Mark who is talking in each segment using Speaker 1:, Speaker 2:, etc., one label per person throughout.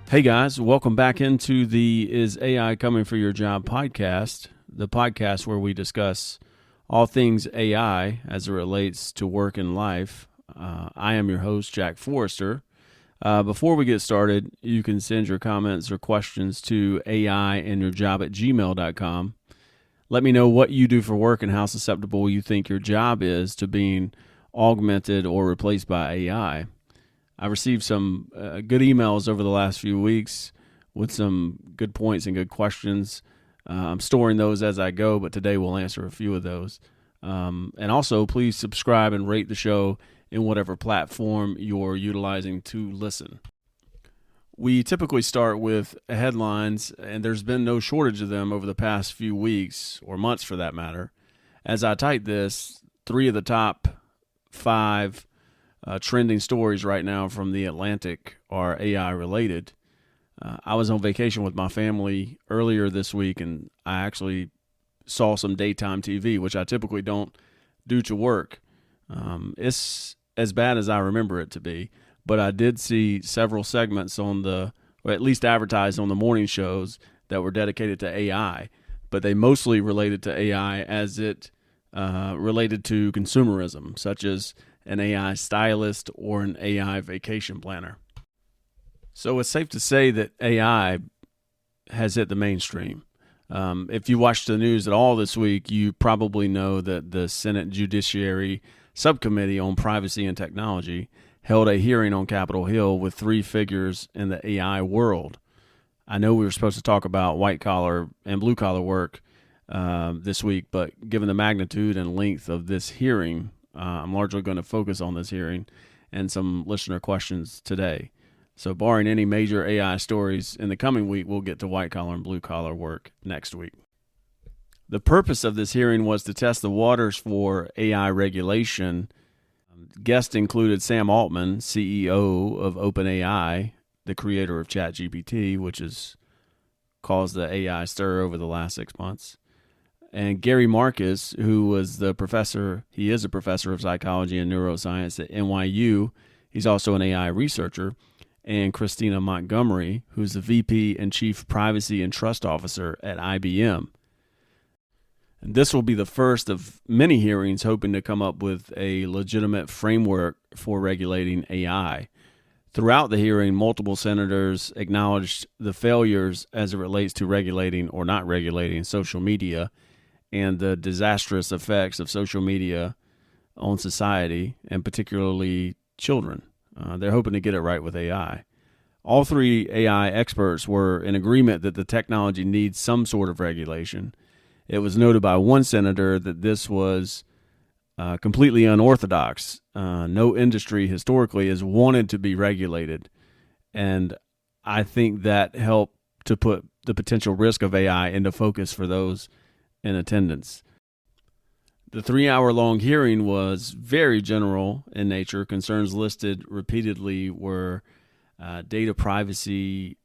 Speaker 1: Hey guys, welcome back into the Is AI Coming for Your Job podcast, the podcast where we discuss all things AI as it relates to work and life. I am your host, Jack Forrester. Before we get started, you can send your comments or questions to aiandyourjob@gmail.com. Let me know what you do for work and how susceptible you think your job is to being augmented or replaced by AI. I received some good emails over the last few weeks with some good points and good questions. I'm storing those as I go, but today we'll answer a few of those. And also, please subscribe and rate the show in whatever platform you're utilizing to listen. We typically start with headlines, and there's been no shortage of them over the past few weeks, or months for that matter. As I type this, 3 of the top 5 trending stories right now from The Atlantic are AI related. I was on vacation with my family earlier this week, and I actually saw some daytime TV, which I typically don't do to work. It's as bad as I remember it to be, but I did see several segments or at least advertised on the morning shows that were dedicated to AI, but they mostly related to AI as it related to consumerism, such as an AI stylist or an AI vacation planner. So it's safe to say that AI has hit the mainstream. If you watched the news at all this week, you probably know that the Senate Judiciary Subcommittee on Privacy and Technology held a hearing on Capitol Hill with 3 figures in the AI world. I know we were supposed to talk about white-collar and blue-collar work this week, but given the magnitude and length of this hearing, I'm largely going to focus on this hearing and some listener questions today. So barring any major AI stories in the coming week, we'll get to white-collar and blue-collar work next week. The purpose of this hearing was to test the waters for AI regulation. Guests included Sam Altman, CEO of OpenAI, the creator of ChatGPT, which has caused the AI stir over the last 6 months, and Gary Marcus, who was he is a professor of psychology and neuroscience at NYU. He's also an AI researcher. And Christina Montgomery, who's the VP and Chief Privacy and Trust Officer at IBM. And this will be the first of many hearings hoping to come up with a legitimate framework for regulating AI. Throughout the hearing, multiple senators acknowledged the failures as it relates to regulating or not regulating social media and the disastrous effects of social media on society, and particularly children. They're hoping to get it right with AI. All 3 AI experts were in agreement that the technology needs some sort of regulation. It was noted by one senator that this was completely unorthodox. No industry historically has wanted to be regulated, and I think that helped to put the potential risk of AI into focus for those in attendance. The 3-hour-long hearing was very general in nature. Concerns listed repeatedly were data privacy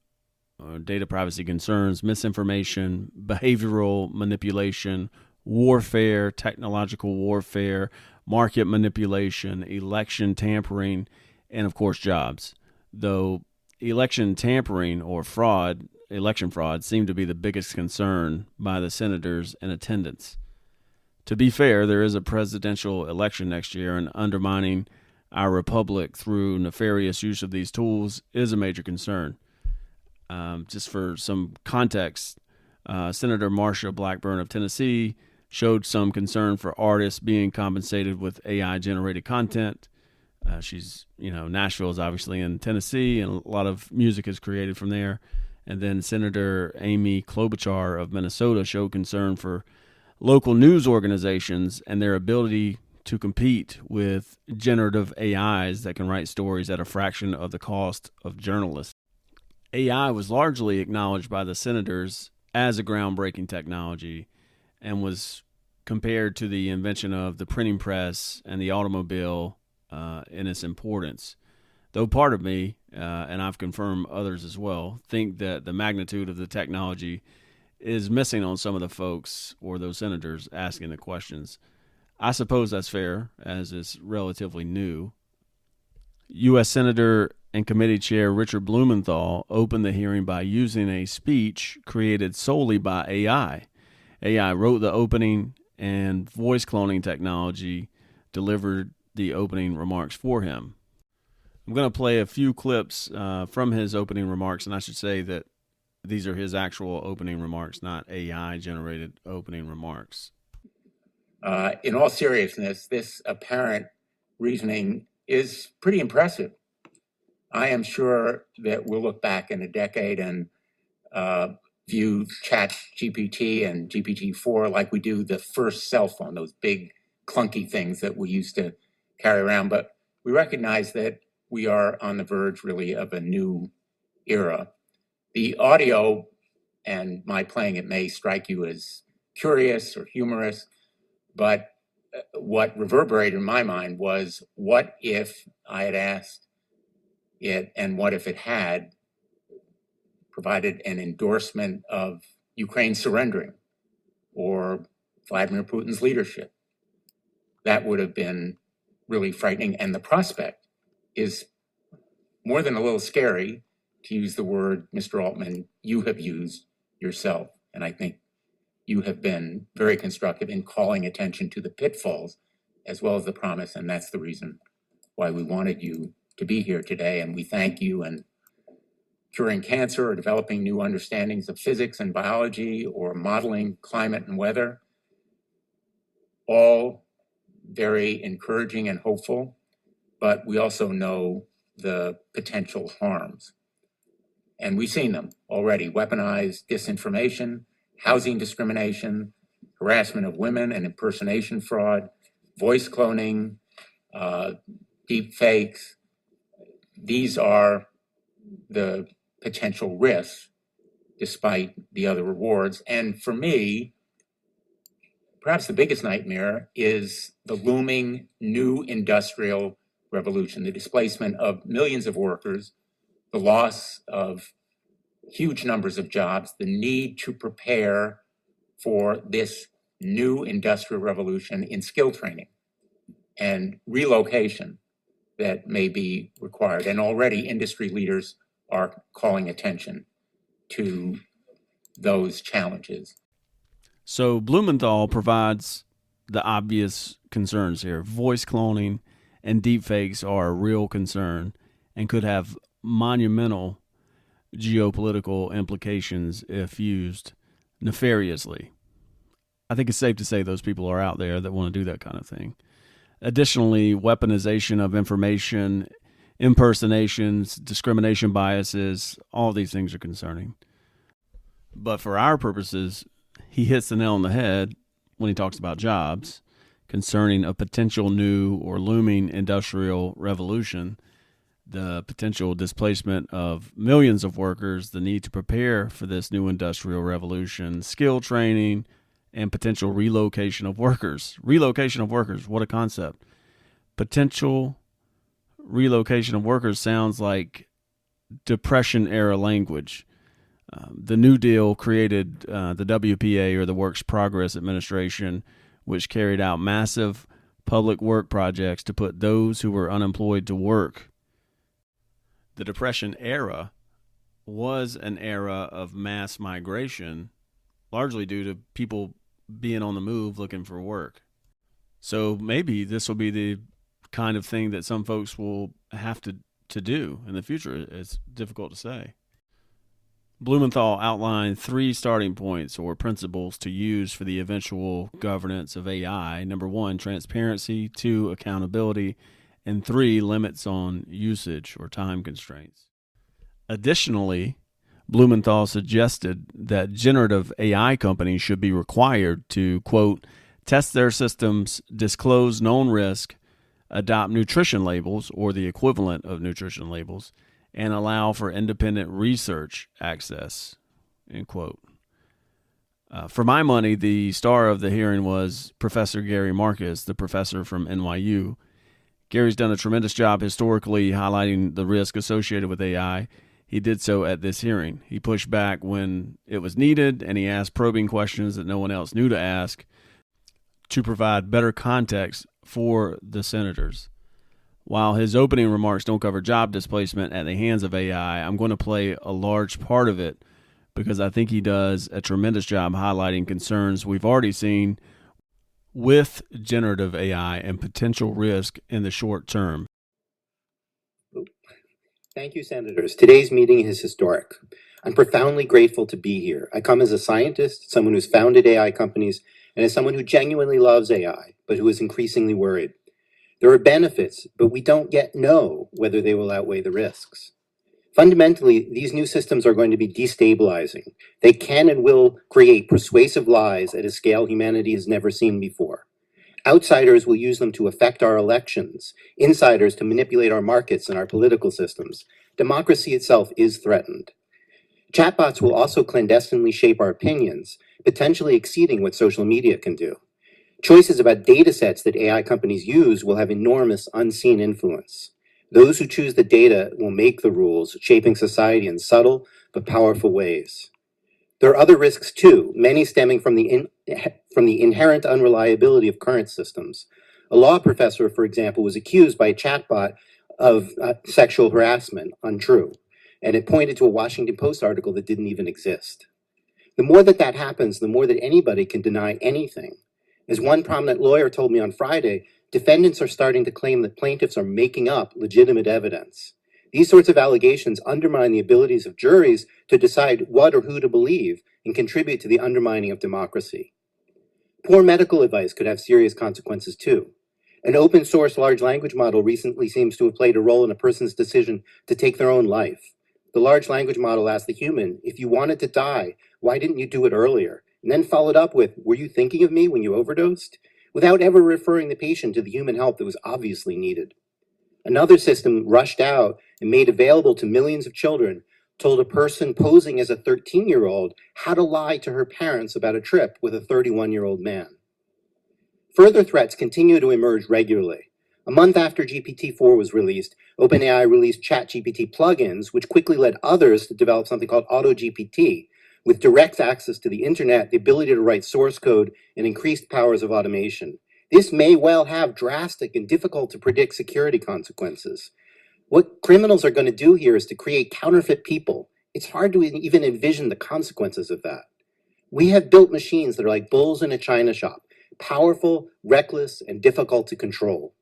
Speaker 1: concerns, misinformation, behavioral manipulation, warfare, technological warfare, market manipulation, election tampering, and of course jobs. Though election tampering or election fraud seemed to be the biggest concern by the senators in attendance. To be fair, there is a presidential election next year, and undermining our republic through nefarious use of these tools is a major concern. Just for some context, Senator Marsha Blackburn of Tennessee showed some concern for artists being compensated with AI-generated content. Nashville is obviously in Tennessee, and a lot of music is created from there. And then Senator Amy Klobuchar of Minnesota showed concern for local news organizations and their ability to compete with generative AIs that can write stories at a fraction of the cost of journalists. AI was largely acknowledged by the senators as a groundbreaking technology and was compared to the invention of the printing press and the automobile in its importance. Though part of me, and I've confirmed others as well, think that the magnitude of the technology is missing on some of the folks or those senators asking the questions. I suppose that's fair, as it's relatively new. U.S. Senator and committee chair Richard Blumenthal opened the hearing by using a speech created solely by AI. AI wrote the opening, and voice cloning technology delivered the opening remarks for him. I'm going to play a few clips from his opening remarks, and I should say that these are his actual opening remarks, not AI-generated opening remarks.
Speaker 2: In all seriousness, this apparent reasoning is pretty impressive. I am sure that we'll look back in a decade and view ChatGPT and GPT-4 like we do the first cell phone, those big clunky things that we used to carry around. But we recognize that we are on the verge really of a new era. The audio and my playing it may strike you as curious or humorous, but what reverberated in my mind was, what if I had asked it, and what if it had provided an endorsement of Ukraine surrendering or Vladimir Putin's leadership? That would have been really frightening. And the prospect is more than a little scary, to use the word, Mr. Altman, you have used yourself. And I think you have been very constructive in calling attention to the pitfalls as well as the promise. And that's the reason why we wanted you to be here today. And we thank you. And curing cancer or developing new understandings of physics and biology or modeling climate and weather, all very encouraging and hopeful, but we also know the potential harms. And we've seen them already: weaponized disinformation, housing discrimination, harassment of women and impersonation fraud, voice cloning, deep fakes. These are the potential risks, despite the other rewards. And for me, perhaps the biggest nightmare is the looming new industrial revolution, the displacement of millions of workers, the loss of huge numbers of jobs, the need to prepare for this new industrial revolution in skill training and relocation that may be required. And already industry leaders are calling attention to those challenges.
Speaker 1: So Blumenthal provides the obvious concerns here. Voice cloning and deepfakes are a real concern and could have monumental geopolitical implications if used nefariously. I think it's safe to say those people are out there that want to do that kind of thing. Additionally, weaponization of information, impersonations, discrimination biases, all these things are concerning. But for our purposes, he hits the nail on the head when he talks about jobs, concerning a potential new or looming industrial revolution, the potential displacement of millions of workers, the need to prepare for this new industrial revolution, skill training, and potential relocation of workers. Relocation of workers, what a concept. Potential relocation of workers sounds like Depression-era language. The New Deal created the WPA, or the Works Progress Administration, which carried out massive public work projects to put those who were unemployed to work. The Depression era was an era of mass migration, largely due to people being on the move looking for work. So maybe this will be the kind of thing that some folks will have to do in the future. It's difficult to say. Blumenthal outlined 3 starting points or principles to use for the eventual governance of AI. Number 1, transparency. 2, accountability. And 3, limits on usage or time constraints. Additionally, Blumenthal suggested that generative AI companies should be required to, quote, test their systems, disclose known risk, adopt nutrition labels or the equivalent of nutrition labels, and allow for independent research access, end quote. For my money, the star of the hearing was Professor Gary Marcus, the professor from NYU. Gary's done a tremendous job historically highlighting the risk associated with AI. He did so at this hearing. He pushed back when it was needed, and he asked probing questions that no one else knew to ask to provide better context for the senators. While his opening remarks don't cover job displacement at the hands of AI, I'm going to play a large part of it because I think he does a tremendous job highlighting concerns we've already seen with generative AI and potential risk in the short term.
Speaker 3: Thank you, Senators. Today's meeting is historic. I'm profoundly grateful to be here. I come as a scientist, someone who's founded AI companies, and as someone who genuinely loves AI, but who is increasingly worried. There are benefits, but we don't yet know whether they will outweigh the risks. Fundamentally, these new systems are going to be destabilizing. They can and will create persuasive lies at a scale humanity has never seen before. Outsiders will use them to affect our elections, insiders to manipulate our markets and our political systems. Democracy itself is threatened. Chatbots will also clandestinely shape our opinions, potentially exceeding what social media can do. Choices about data sets that AI companies use will have enormous unseen influence. Those who choose the data will make the rules, shaping society in subtle but powerful ways. There are other risks too, many stemming from the inherent unreliability of current systems. A law professor, for example, was accused by a chatbot of sexual harassment, untrue, and it pointed to a Washington Post article that didn't even exist. The more that happens, the more that anybody can deny anything. As one prominent lawyer told me on Friday, defendants are starting to claim that plaintiffs are making up legitimate evidence. These sorts of allegations undermine the abilities of juries to decide what or who to believe and contribute to the undermining of democracy. Poor medical advice could have serious consequences too. An open source large language model recently seems to have played a role in a person's decision to take their own life. The large language model asked the human, if you wanted to die, why didn't you do it earlier? And then followed up with, were you thinking of me when you overdosed? Without ever referring the patient to the human help that was obviously needed. Another system rushed out and made available to millions of children told a person posing as a 13-year-old how to lie to her parents about a trip with a 31-year-old man. Further threats continue to emerge regularly. A month after GPT-4 was released, OpenAI released ChatGPT plugins, which quickly led others to develop something called AutoGPT, with direct access to the internet, the ability to write source code, and increased powers of automation. This may well have drastic and difficult to predict security consequences. What criminals are going to do here is to create counterfeit people. It's hard to even envision the consequences of that. We have built machines that are like bulls in a china shop, powerful, reckless, and difficult to control.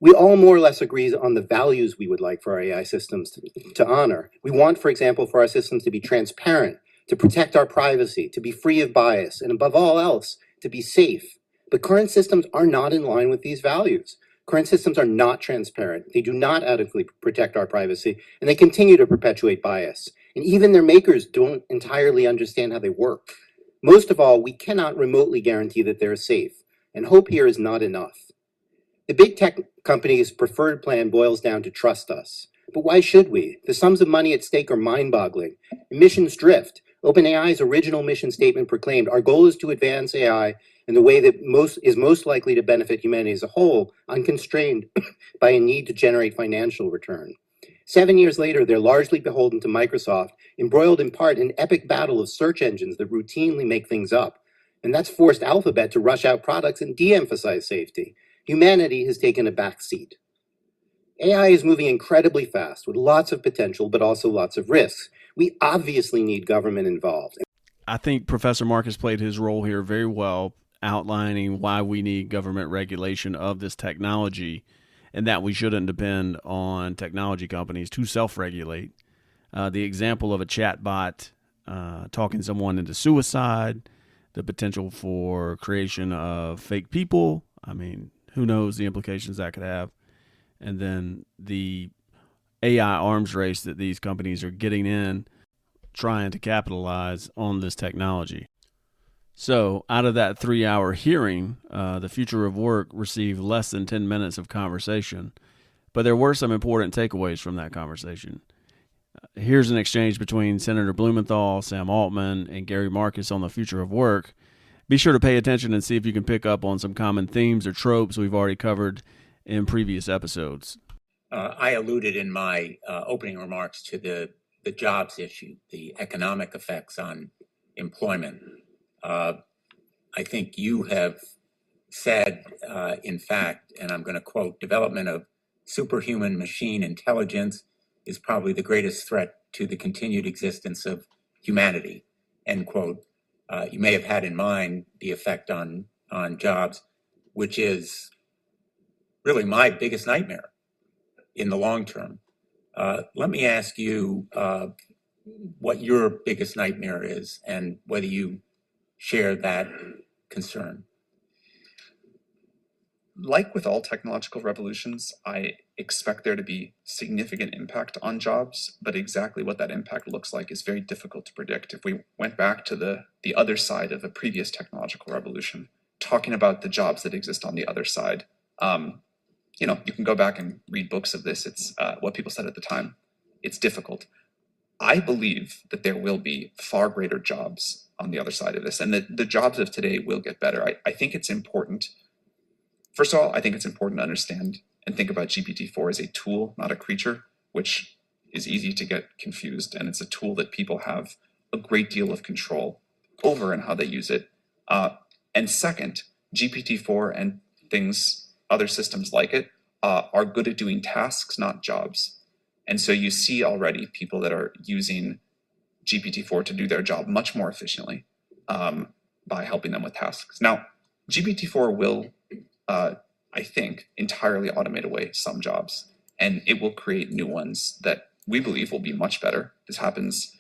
Speaker 3: We all more or less agree on the values we would like for our AI systems to honor. We want, for example, for our systems to be transparent, to protect our privacy, to be free of bias, and above all else, to be safe. But current systems are not in line with these values. Current systems are not transparent. They do not adequately protect our privacy, and they continue to perpetuate bias. And even their makers don't entirely understand how they work. Most of all, we cannot remotely guarantee that they're safe, and hope here is not enough. The big tech companies' preferred plan boils down to trust us. But why should we? The sums of money at stake are mind-boggling. Emissions drift. OpenAI's original mission statement proclaimed, our goal is to advance AI in the way that is most likely to benefit humanity as a whole, unconstrained by a need to generate financial return. 7 years later, they're largely beholden to Microsoft, embroiled in part in an epic battle of search engines that routinely make things up. And that's forced Alphabet to rush out products and de-emphasize safety. Humanity has taken a back seat. AI is moving incredibly fast with lots of potential, but also lots of risks. We obviously need government involved.
Speaker 1: I think Professor Marcus played his role here very well, outlining why we need government regulation of this technology and that we shouldn't depend on technology companies to self-regulate. The example of a chatbot talking someone into suicide, the potential for creation of fake people. I mean, who knows the implications that could have. And then the AI arms race that these companies are getting in, trying to capitalize on this technology. So out of that 3-hour hearing, the future of work received less than 10 minutes of conversation. But there were some important takeaways from that conversation. Here's an exchange between Senator Blumenthal, Sam Altman, and Gary Marcus on the future of work. Be sure to pay attention and see if you can pick up on some common themes or tropes we've already covered in previous episodes.
Speaker 2: I alluded in my opening remarks to the jobs issue, the economic effects on employment. I think you have said, in fact, and I'm going to quote, development of superhuman machine intelligence is probably the greatest threat to the continued existence of humanity, end quote. You may have had in mind the effect on jobs, which is really my biggest nightmare in the long term. Let me ask you what your biggest nightmare is and whether you share that concern.
Speaker 4: Like with all technological revolutions, I expect there to be significant impact on jobs, but exactly what that impact looks like is very difficult to predict. If we went back to the other side of a previous technological revolution, talking about the jobs that exist on the other side, you can go back and read books of this. It's what people said at the time. It's difficult. I believe that there will be far greater jobs on the other side of this, and that the jobs of today will get better. I think it's important. First of all, I think it's important to understand and think about GPT-4 as a tool, not a creature, which is easy to get confused. And it's a tool that people have a great deal of control over and how they use it. And second, GPT-4 and other systems like it, are good at doing tasks, not jobs. And so you see already people that are using GPT-4 to do their job much more efficiently by helping them with tasks. Now, GPT-4 will I think, entirely automate away some jobs, and it will create new ones that we believe will be much better. This happens,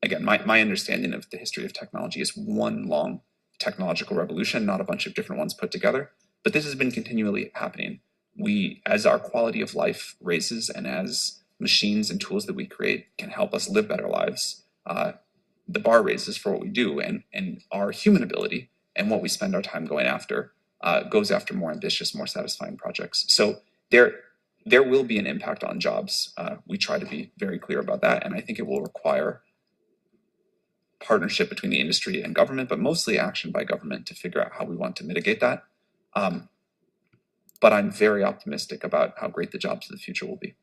Speaker 4: again, my understanding of the history of technology is one long technological revolution, not a bunch of different ones put together, but this has been continually happening. As our quality of life raises and as machines and tools that we create can help us live better lives, the bar raises for what we do, and our human ability and what we spend our time going after goes after more ambitious, more satisfying projects. So there will be an impact on jobs. We try to be very clear about that, and I think it will require partnership between the industry and government, but mostly action by government to figure out how we want to mitigate that. But I'm very optimistic about how great the jobs of the future will be.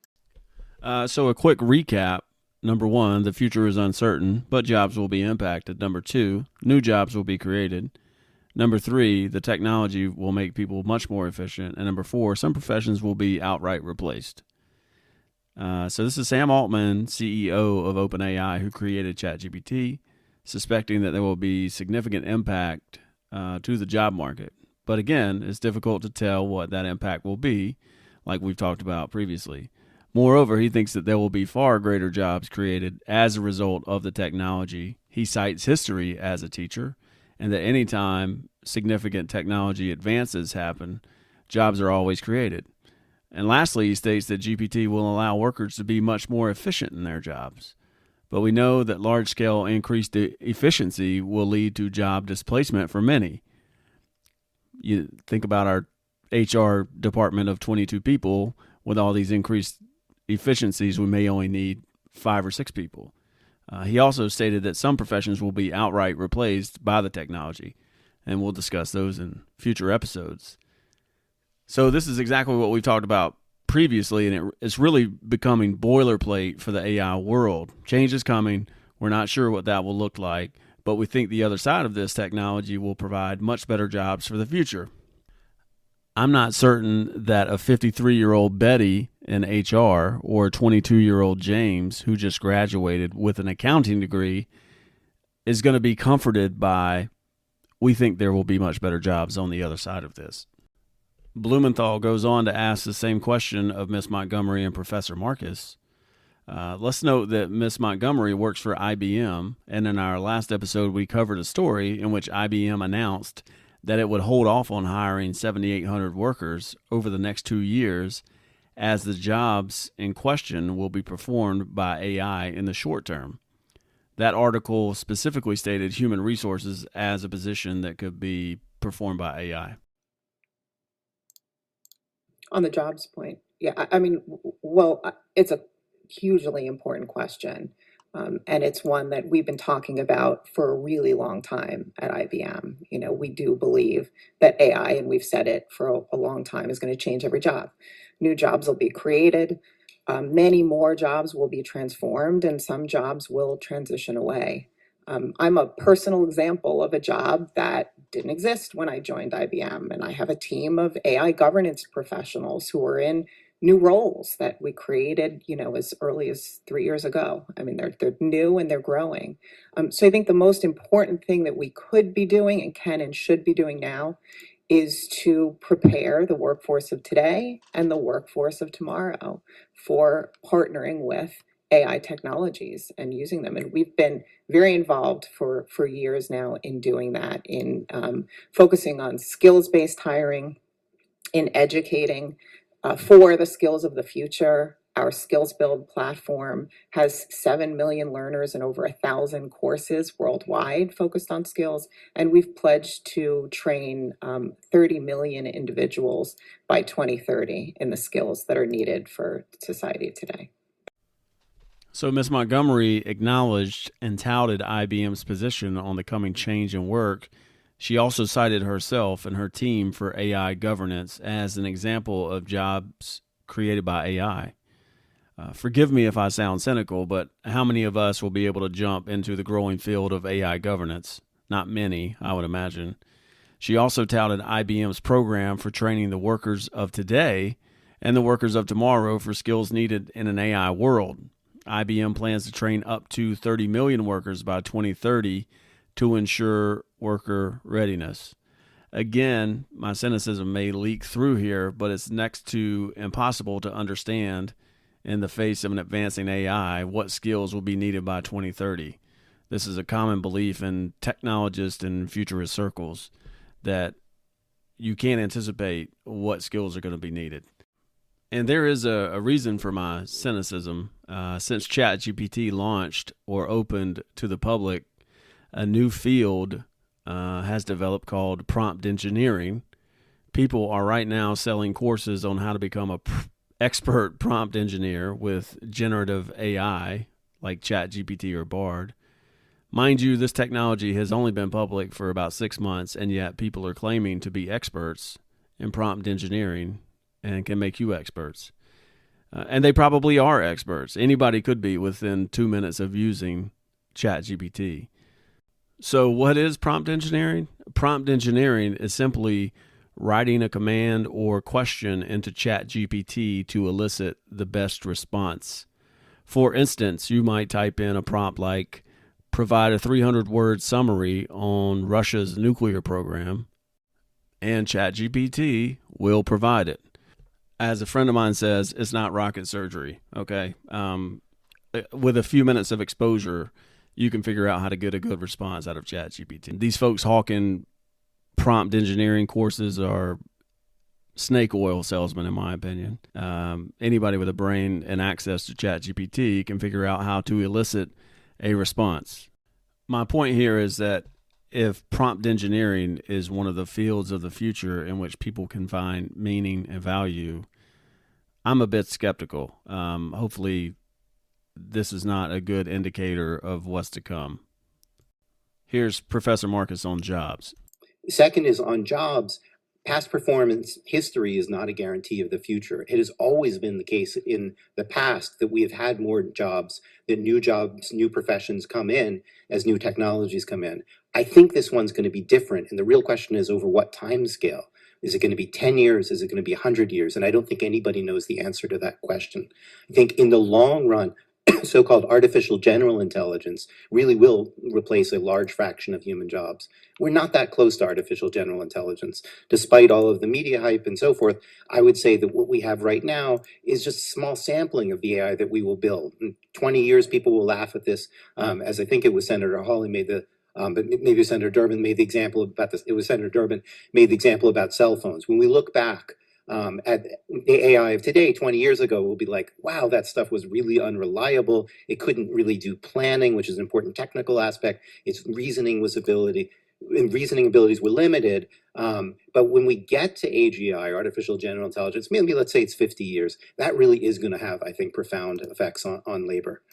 Speaker 1: So a quick recap. Number one, the future is uncertain, but jobs will be impacted. Number two, new jobs will be created. Number three, the technology will make people much more efficient. And number four, some professions will be outright replaced. So this is Sam Altman, CEO of OpenAI, who created ChatGPT, suspecting that there will be significant impact to the job market. But again, it's difficult to tell what that impact will be, like we've talked about previously. Moreover, he thinks that there will be far greater jobs created as a result of the technology. He cites history as a teacher, and that anytime significant technology advances happen, jobs are always created. And lastly, he states that GPT will allow workers to be much more efficient in their jobs. But we know that large-scale increased efficiency will lead to job displacement for many. You think about our HR department of 22 people. With all these increased efficiencies, we may only need 5 or 6 people. He also stated that some professions will be outright replaced by the technology, and we'll discuss those in future episodes. So this is exactly what we've talked about previously, and it's really becoming boilerplate for the AI world. Change is coming. We're not sure what that will look like, but we think the other side of this technology will provide much better jobs for the future. I'm not certain that a 53-year-old Betty in HR or a 22-year-old James who just graduated with an accounting degree is going to be comforted by, we think there will be much better jobs on the other side of this. Blumenthal goes on to ask the same question of Miss Montgomery and Professor Marcus. Let's note that Miss Montgomery works for IBM, and in our last episode we covered a story in which IBM announced that it would hold off on hiring 7,800 workers over the next 2 years, as the jobs in question will be performed by AI in the short term. That article specifically stated human resources as a position that could be performed by AI.
Speaker 5: On the jobs point, yeah, I mean, well, it's a hugely important question. And it's one that we've been talking about for a really long time at IBM. We do believe that AI, and we've said it for a long time, is going to change every job. New jobs will be created. Many more jobs will be transformed, and some jobs will transition away. I'm a personal example of a job that didn't exist when I joined IBM, and I have a team of AI governance professionals who are in new roles that we created, as early as 3 years ago. I mean, they're new and they're growing. So I think the most important thing that we could be doing and can and should be doing now is to prepare the workforce of today and the workforce of tomorrow for partnering with AI technologies and using them. And we've been very involved for years now in doing that, in focusing on skills-based hiring, in educating for the skills of the future. Our Skills Build platform has 7 million learners and over 1,000 courses worldwide focused on skills. And we've pledged to train 30 million individuals by 2030 in the skills that are needed for society today.
Speaker 1: So Ms. Montgomery acknowledged and touted IBM's position on the coming change in work. She also cited herself and her team for AI governance as an example of jobs created by AI. Forgive me if I sound cynical, but how many of us will be able to jump into the growing field of AI governance? Not many, I would imagine. She also touted IBM's program for training the workers of today and the workers of tomorrow for skills needed in an AI world. IBM plans to train up to 30 million workers by 2030 to ensure worker readiness. Again, my cynicism may leak through here, but it's next to impossible to understand in the face of an advancing AI what skills will be needed by 2030. This is a common belief in technologist and futurist circles that you can't anticipate what skills are going to be needed. And there is a reason for my cynicism. Since ChatGPT launched or opened to the public, a new field has developed called prompt engineering. People are right now selling courses on how to become an expert prompt engineer with generative AI like ChatGPT or Bard. Mind you, this technology has only been public for about 6 months, and yet people are claiming to be experts in prompt engineering and can make you experts. And they probably are experts. Anybody could be within 2 minutes of using ChatGPT. So what is prompt engineering? Prompt engineering is simply writing a command or question into ChatGPT to elicit the best response. For instance, you might type in a prompt like, provide a 300-word summary on Russia's nuclear program, and ChatGPT will provide it. As a friend of mine says, it's not rocket surgery, okay? With a few minutes of exposure, you can figure out how to get a good response out of ChatGPT. These folks hawking prompt engineering courses are snake oil salesmen, in my opinion. Anybody with a brain and access to ChatGPT can figure out how to elicit a response. My point here is that if prompt engineering is one of the fields of the future in which people can find meaning and value, I'm a bit skeptical. Hopefully, this is not a good indicator of what's to come. Here's Professor Marcus on jobs.
Speaker 3: Second is on jobs. Past performance history is not a guarantee of the future. It has always been the case in the past that we have had more jobs, that new jobs, new professions come in as new technologies come in. I think this one's going to be different. And the real question is over what time scale? Is it going to be 10 years? Is it going to be 100 years? And I don't think anybody knows the answer to that question. I think in the long run, so-called artificial general intelligence really will replace a large fraction of human jobs. We're not that close to artificial general intelligence. Despite all of the media hype and so forth, I would say that what we have right now is just a small sampling of the AI that we will build. In 20 years, people will laugh at this, as I think it was Senator Hawley made the but maybe Senator Durbin made the example about this. It was Senator Durbin made the example about cell phones. When we look back at the AI of today, 20 years ago, we'll be like, wow, that stuff was really unreliable. It couldn't really do planning, which is an important technical aspect. Its reasoning abilities were limited. But when we get to AGI, artificial general intelligence, maybe let's say it's 50 years, that really is going to have, I think, profound effects on labor.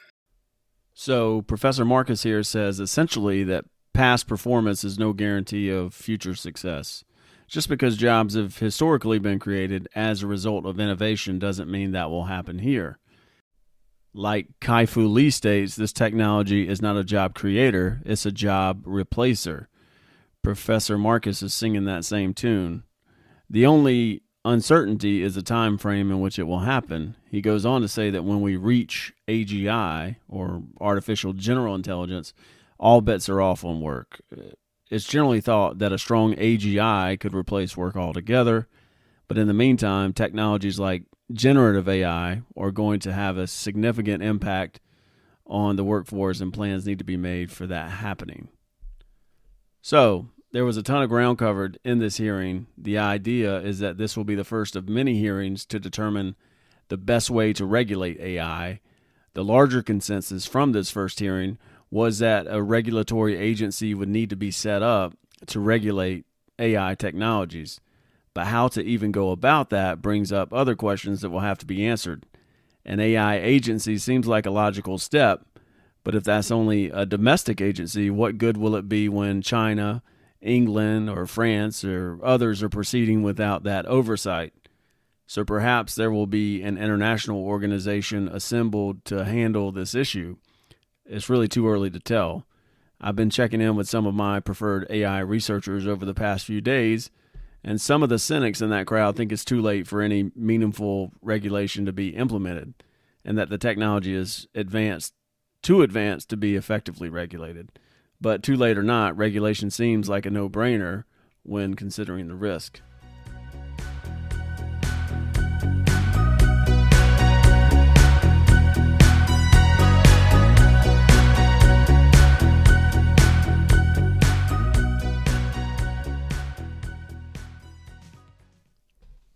Speaker 1: So Professor Marcus here says essentially that past performance is no guarantee of future success. Just because jobs have historically been created as a result of innovation doesn't mean that will happen here. Like Kai-Fu Lee states, this technology is not a job creator, it's a job replacer. Professor Marcus is singing that same tune. The only uncertainty is the time frame in which it will happen. He goes on to say that when we reach AGI, or artificial general intelligence, all bets are off on work. It's generally thought that a strong AGI could replace work altogether, but in the meantime, technologies like generative AI are going to have a significant impact on the workforce, and plans need to be made for that happening. So, there was a ton of ground covered in this hearing. The idea is that this will be the first of many hearings to determine the best way to regulate AI. The larger consensus from this first hearing was that a regulatory agency would need to be set up to regulate AI technologies. But how to even go about that brings up other questions that will have to be answered. An AI agency seems like a logical step, but if that's only a domestic agency, what good will it be when China, England, or France, or others are proceeding without that oversight? So perhaps there will be an international organization assembled to handle this issue. It's really too early to tell. I've been checking in with some of my preferred AI researchers over the past few days, and some of the cynics in that crowd think it's too late for any meaningful regulation to be implemented, and that the technology is too advanced to be effectively regulated. But too late or not, regulation seems like a no-brainer when considering the risk.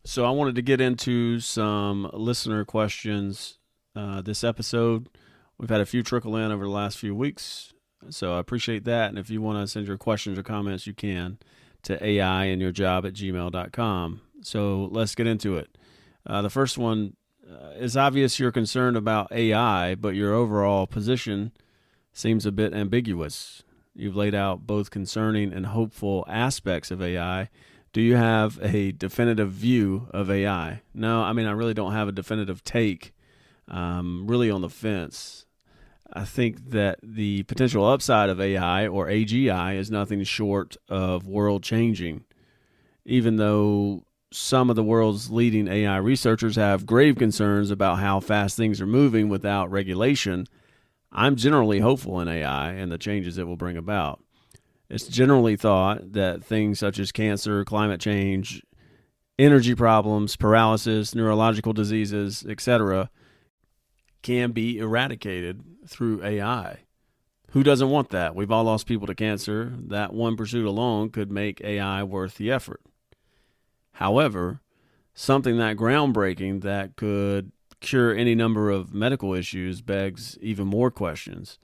Speaker 1: So I wanted to get into some listener questions this episode. We've had a few trickle in over the last few weeks, so I appreciate that. And if you want to send your questions or comments, you can to aiandyourjob@gmail.com. So let's get into it. The first one is obvious you're concerned about AI, but your overall position seems a bit ambiguous. You've laid out both concerning and hopeful aspects of AI. Do you have a definitive view of AI? No, I really don't have a definitive take. Really on the fence. I think that the potential upside of AI, or AGI, is nothing short of world-changing. Even though some of the world's leading AI researchers have grave concerns about how fast things are moving without regulation, I'm generally hopeful in AI and the changes it will bring about. It's generally thought that things such as cancer, climate change, energy problems, paralysis, neurological diseases, etc., can be eradicated through AI. Who doesn't want that? We've all lost people to cancer. That one pursuit alone could make AI worth the effort. However, something that groundbreaking that could cure any number of medical issues begs even more questions.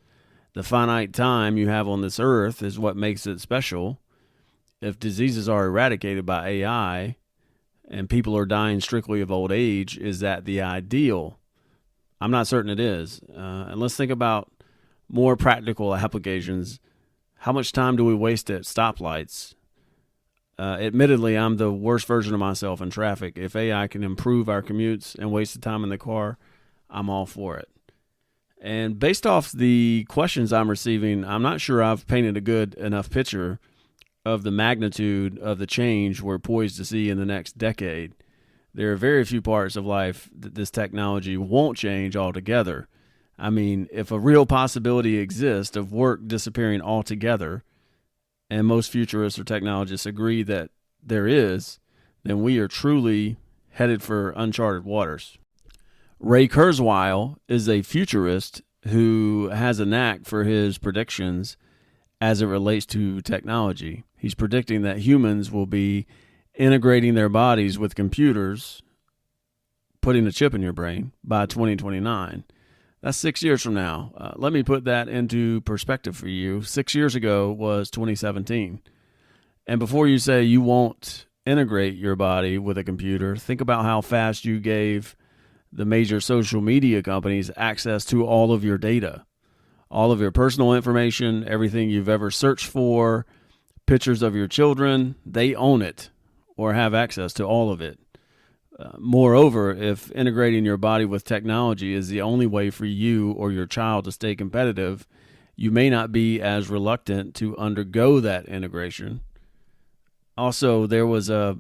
Speaker 1: The finite time you have on this earth is what makes it special. If diseases are eradicated by AI and people are dying strictly of old age, is that the ideal? I'm not certain it is. And let's think about more practical applications. How much time do we waste at stoplights? Admittedly, I'm the worst version of myself in traffic. If AI can improve our commutes and waste the time in the car, I'm all for it. And based off the questions I'm receiving, I'm not sure I've painted a good enough picture of the magnitude of the change we're poised to see in the next decade. There are very few parts of life that this technology won't change altogether. If a real possibility exists of work disappearing altogether, and most futurists or technologists agree that there is, then we are truly headed for uncharted waters. Ray Kurzweil is a futurist who has a knack for his predictions as it relates to technology. He's predicting that humans will be integrating their bodies with computers, putting a chip in your brain by 2029. That's 6 years from now. Let me put that into perspective for you. 6 years ago was 2017. And before you say you won't integrate your body with a computer, think about how fast you gave the major social media companies access to all of your data, all of your personal information, everything you've ever searched for, pictures of your children. They own it or have access to all of it. Moreover, if integrating your body with technology is the only way for you or your child to stay competitive, you may not be as reluctant to undergo that integration. Also, there was a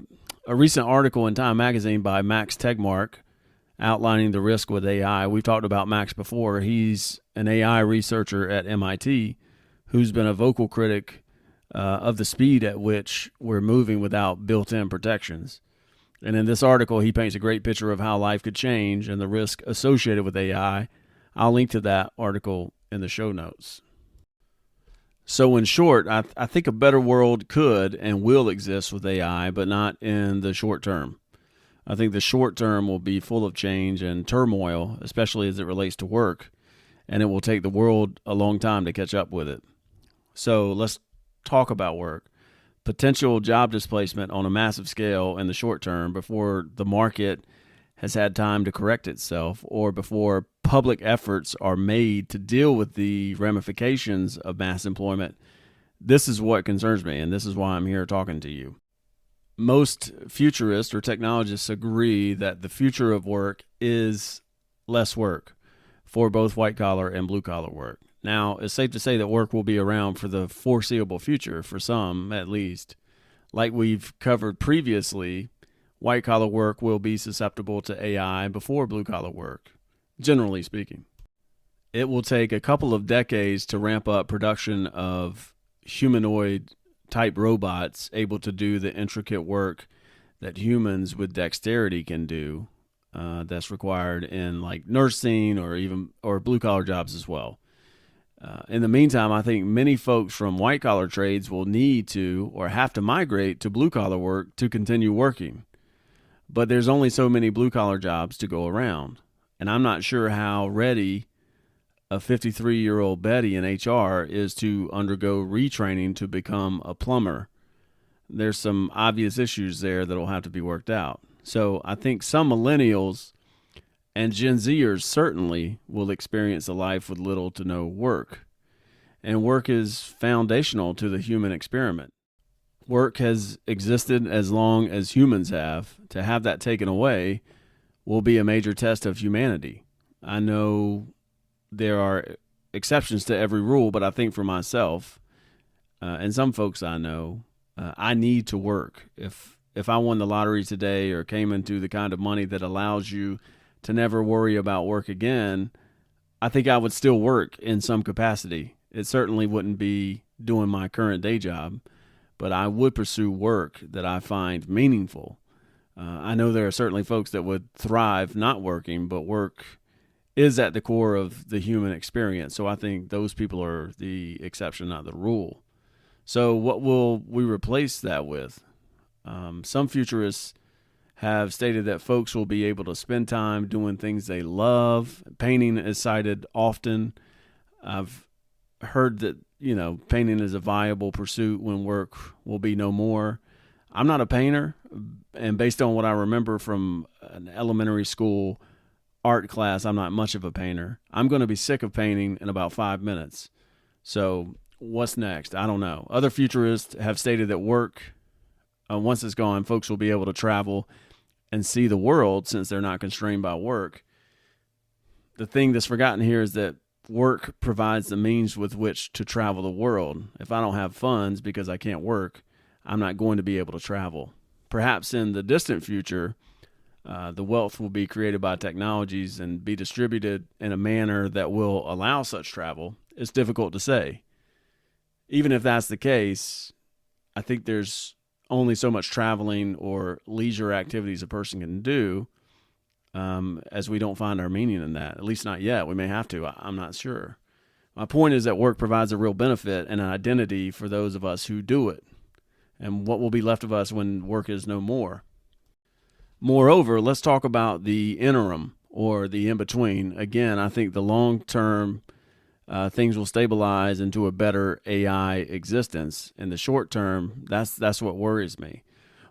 Speaker 1: recent article in Time magazine by Max Tegmark outlining the risk with AI. We've talked about Max before. He's an AI researcher at MIT who's been a vocal critic of the speed at which we're moving without built-in protections. And in this article, he paints a great picture of how life could change and the risk associated with AI. I'll link to that article in the show notes. So in short, I think a better world could and will exist with AI, but not in the short term. I think the short term will be full of change and turmoil, especially as it relates to work, and it will take the world a long time to catch up with it. So let's talk about work. Potential job displacement on a massive scale in the short term before the market has had time to correct itself or before public efforts are made to deal with the ramifications of mass employment. This is what concerns me, and this is why I'm here talking to you. Most futurists or technologists agree that the future of work is less work for both white-collar and blue-collar work. Now, it's safe to say that work will be around for the foreseeable future, for some at least. Like we've covered previously, white-collar work will be susceptible to AI before blue-collar work, generally speaking. It will take a couple of decades to ramp up production of humanoid-type robots able to do the intricate work that humans with dexterity can do, that's required in like nursing or blue-collar jobs as well. In the meantime, I think many folks from white-collar trades will need to or have to migrate to blue-collar work to continue working. But there's only so many blue-collar jobs to go around. And I'm not sure how ready a 53-year-old Betty in HR is to undergo retraining to become a plumber. There's some obvious issues there that will have to be worked out. So I think some millennials and Gen Zers certainly will experience a life with little to no work. And work is foundational to the human experiment. Work has existed as long as humans have. To have that taken away will be a major test of humanity. I know there are exceptions to every rule, but I think for myself, and some folks I know, I need to work. If I won the lottery today or came into the kind of money that allows you to never worry about work again, I think I would still work in some capacity. It certainly wouldn't be doing my current day job, but I would pursue work that I find meaningful. I know there are certainly folks that would thrive not working, but work is at the core of the human experience. So I think those people are the exception, not the rule. So what will we replace that with? Some futurists have stated that folks will be able to spend time doing things they love. Painting is cited often. I've heard that, painting is a viable pursuit when work will be no more. I'm not a painter, and based on what I remember from an elementary school art class, I'm not much of a painter. I'm going to be sick of painting in about 5 minutes. So what's next? I don't know. Other futurists have stated that work, once it's gone, folks will be able to travel and see the world since they're not constrained by work. The thing that's forgotten here is that work provides the means with which to travel the world. If I don't have funds because I can't work, I'm not going to be able to travel. Perhaps in the distant future, the wealth will be created by technologies and be distributed in a manner that will allow such travel. It's difficult to say. Even if that's the case, I think there's only so much traveling or leisure activities a person can do as we don't find our meaning in that. At least not yet. We may have to. I'm not sure. My point is that work provides a real benefit and an identity for those of us who do it. And what will be left of us when work is no more? Moreover, let's talk about the interim or the in-between. Again, I think the long-term things will stabilize into a better AI existence. In the short term, that's what worries me.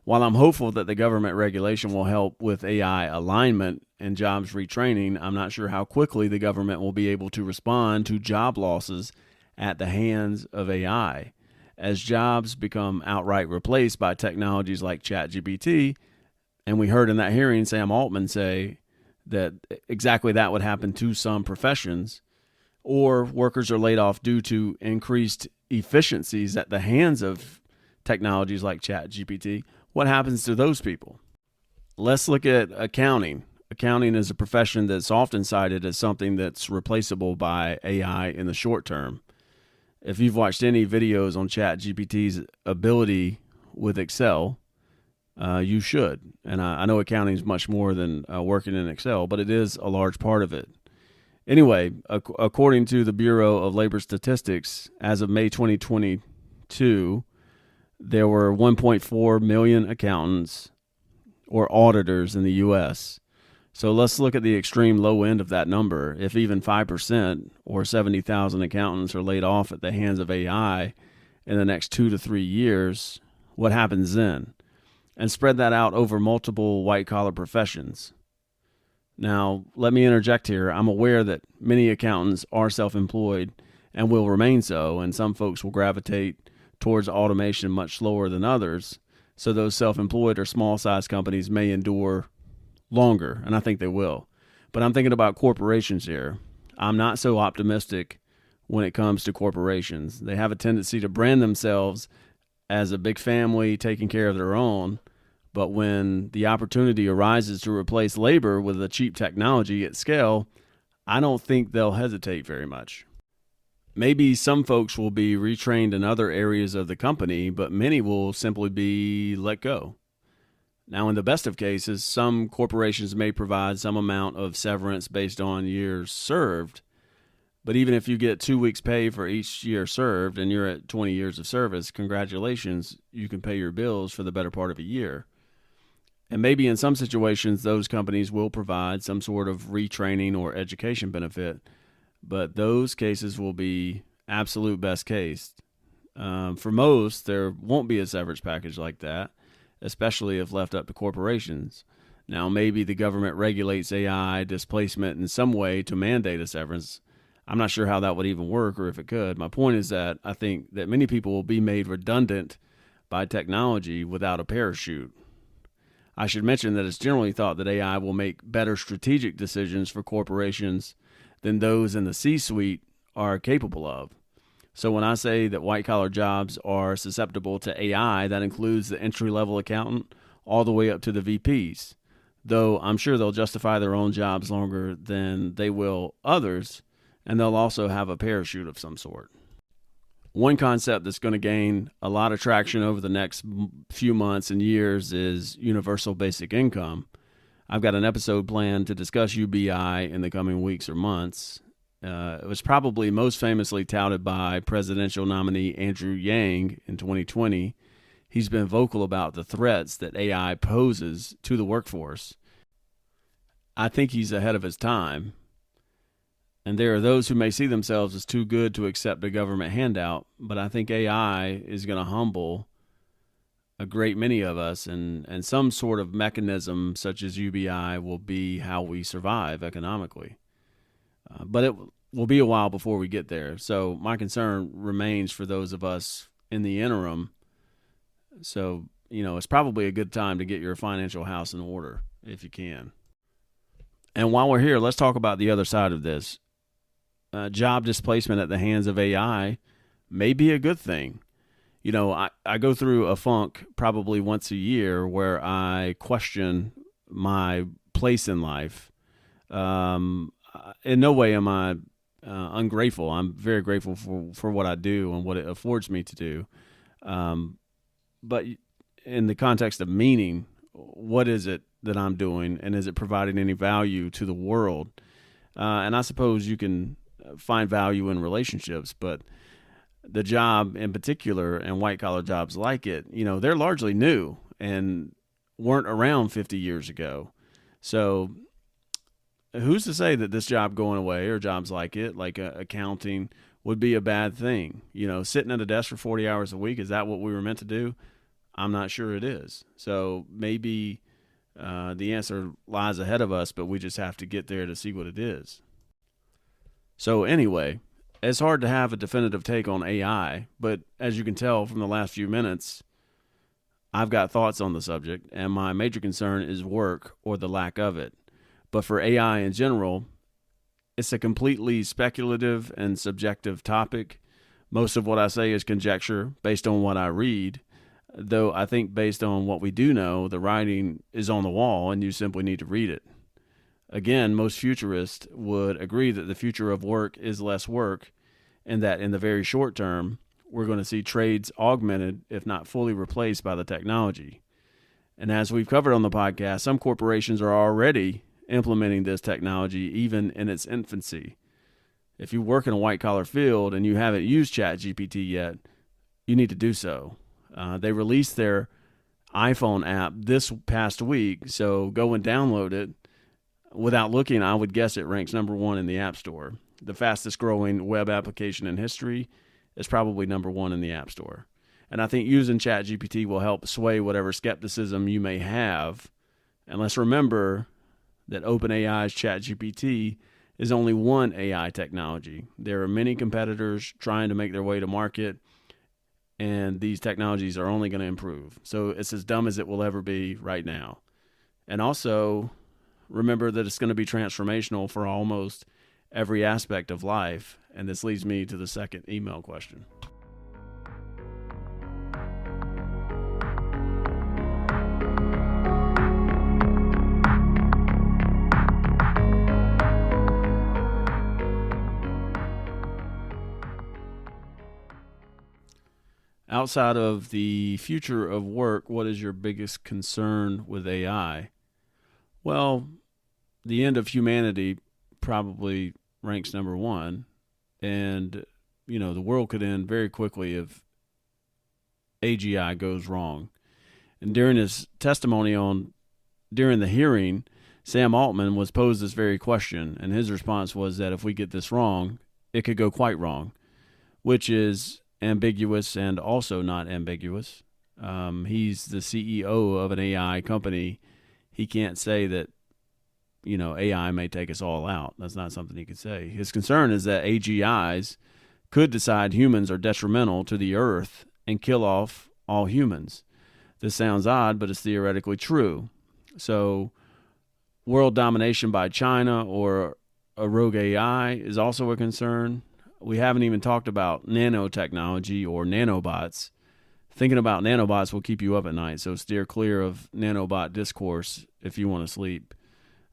Speaker 1: While I'm hopeful that the government regulation will help with AI alignment and jobs retraining, I'm not sure how quickly the government will be able to respond to job losses at the hands of AI. As jobs become outright replaced by technologies like ChatGPT, And we heard in that hearing Sam Altman say that exactly that would happen to some professions, or workers are laid off due to increased efficiencies at the hands of technologies like ChatGPT. What happens to those people? Let's look at accounting. Accounting is a profession that's often cited as something that's replaceable by AI in the short term. If you've watched any videos on ChatGPT's ability with Excel, you should. And I know accounting is much more than working in Excel, but it is a large part of it. Anyway, according to the Bureau of Labor Statistics, as of May 2022, there were 1.4 million accountants or auditors in the U.S. So let's look at the extreme low end of that number. If even 5% or 70,000 accountants are laid off at the hands of AI in the next 2 to 3 years, what happens then? And spread that out over multiple white-collar professions. Now, let me interject here. I'm aware that many accountants are self-employed and will remain so, and some folks will gravitate towards automation much slower than others. So those self-employed or small-sized companies may endure longer, and I think they will. But I'm thinking about corporations here. I'm not so optimistic when it comes to corporations. They have a tendency to brand themselves as a big family taking care of their own. But when the opportunity arises to replace labor with a cheap technology at scale, I don't think they'll hesitate very much. Maybe some folks will be retrained in other areas of the company, but many will simply be let go. Now, in the best of cases, some corporations may provide some amount of severance based on years served. But even if you get 2 weeks' pay for each year served and you're at 20 years of service, congratulations, you can pay your bills for the better part of a year. And maybe in some situations, those companies will provide some sort of retraining or education benefit, but those cases will be absolute best case. For most, there won't be a severance package like that, especially if left up to corporations. Now, maybe the government regulates AI displacement in some way to mandate a severance. I'm not sure how that would even work or if it could. My point is that I think that many people will be made redundant by technology without a parachute. I should mention that it's generally thought that AI will make better strategic decisions for corporations than those in the C-suite are capable of. So when I say that white-collar jobs are susceptible to AI, that includes the entry-level accountant all the way up to the VPs, though I'm sure they'll justify their own jobs longer than they will others, and they'll also have a parachute of some sort. One concept that's going to gain a lot of traction over the next few months and years is universal basic income. I've got an episode planned to discuss UBI in the coming weeks or months. It was probably most famously touted by presidential nominee Andrew Yang in 2020. He's been vocal about the threats that AI poses to the workforce. I think he's ahead of his time. And there are those who may see themselves as too good to accept a government handout, but I think AI is going to humble a great many of us, and some sort of mechanism such as UBI will be how we survive economically. But it will be a while before we get there. So my concern remains for those of us in the interim. So, it's probably a good time to get your financial house in order if you can. And while we're here, let's talk about the other side of this. Job displacement at the hands of AI may be a good thing. I go through a funk probably once a year where I question my place in life. In no way am I ungrateful. I'm very grateful for what I do and what it affords me to do. But in the context of meaning, what is it that I'm doing, and is it providing any value to the world? And I suppose you can find value in relationships, but the job in particular, and white-collar jobs like it, they're largely new and weren't around 50 years ago. So who's to say that this job going away or jobs like it, like accounting, would be a bad thing? Sitting at a desk for 40 hours a week, is that what we were meant to do? I'm not sure it is. So maybe the answer lies ahead of us, but we just have to get there to see what it is. So anyway, it's hard to have a definitive take on AI, but as you can tell from the last few minutes, I've got thoughts on the subject, and my major concern is work or the lack of it. But for AI in general, it's a completely speculative and subjective topic. Most of what I say is conjecture based on what I read, though I think based on what we do know, the writing is on the wall and you simply need to read it. Again, most futurists would agree that the future of work is less work, and that in the very short term, we're going to see trades augmented, if not fully replaced, by the technology. And as we've covered on the podcast, some corporations are already implementing this technology even in its infancy. If you work in a white-collar field and you haven't used ChatGPT yet, you need to do so. They released their iPhone app this past week, so go and download it. Without looking, I would guess it ranks number 1 in the App Store. The fastest growing web application in history is probably number 1 in the App Store. And I think using ChatGPT will help sway whatever skepticism you may have. And let's remember that OpenAI's ChatGPT is only one AI technology. There are many competitors trying to make their way to market, and these technologies are only going to improve. So it's as dumb as it will ever be right now. And also, remember that it's going to be transformational for almost every aspect of life. And this leads me to the second email question. Outside of the future of work, what is your biggest concern with AI? Well, the end of humanity probably ranks number 1. And, the world could end very quickly if AGI goes wrong. And during his testimony during the hearing, Sam Altman was posed this very question. And his response was that if we get this wrong, it could go quite wrong, which is ambiguous and also not ambiguous. He's the CEO of an AI company. He can't say that, AI may take us all out. That's not something he could say. His concern is that AGIs could decide humans are detrimental to the earth and kill off all humans. This sounds odd, but it's theoretically true. So world domination by China or a rogue AI is also a concern. We haven't even talked about nanotechnology or nanobots. Thinking about nanobots will keep you up at night, so steer clear of nanobot discourse if you want to sleep.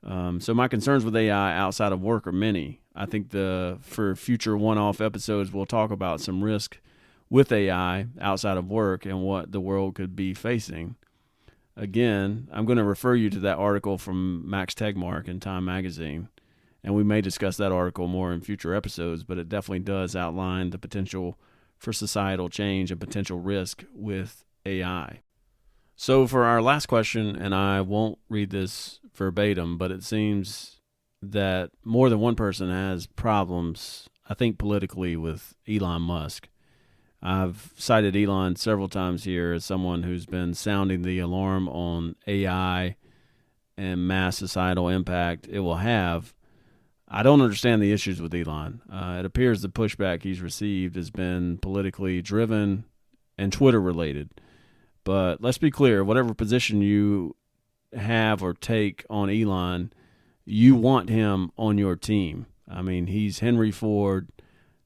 Speaker 1: So my concerns with AI outside of work are many. I think for future one-off episodes, we'll talk about some risk with AI outside of work and what the world could be facing. Again, I'm going to refer you to that article from Max Tegmark in Time Magazine. And we may discuss that article more in future episodes, but it definitely does outline the potential for societal change and potential risk with AI. So for our last question, and I won't read this verbatim, but it seems that more than one person has problems, I think politically, with Elon Musk. I've cited Elon several times here as someone who's been sounding the alarm on AI and mass societal impact it will have. I don't understand the issues with Elon. It appears the pushback he's received has been politically driven and Twitter related. But let's be clear, whatever position you have or take on Elon, you want him on your team. I mean, he's Henry Ford,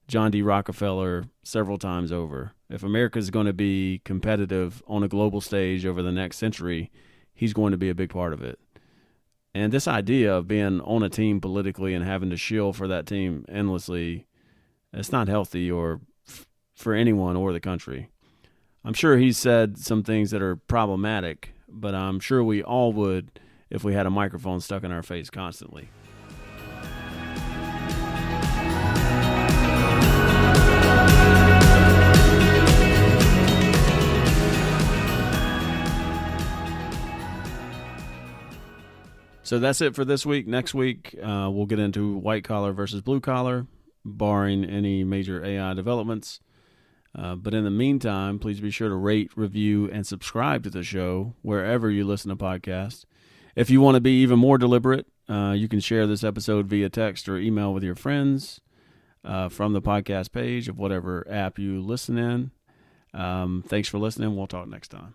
Speaker 1: John D. Rockefeller several times over. If America is going to be competitive on a global stage over the next century, he's going to be a big part of it. And this idea of being on a team politically and having to shill for that team endlessly, it's not healthy or for anyone or the country. I'm sure he's said some things that are problematic, but I'm sure we all would if we had a microphone stuck in our face constantly. So that's it for this week. Next week, we'll get into white collar versus blue collar, barring any major AI developments. But in the meantime, please be sure to rate, review, and subscribe to the show wherever you listen to podcasts. If you want to be even more deliberate, you can share this episode via text or email with your friends from the podcast page of whatever app you listen in. Thanks for listening. We'll talk next time.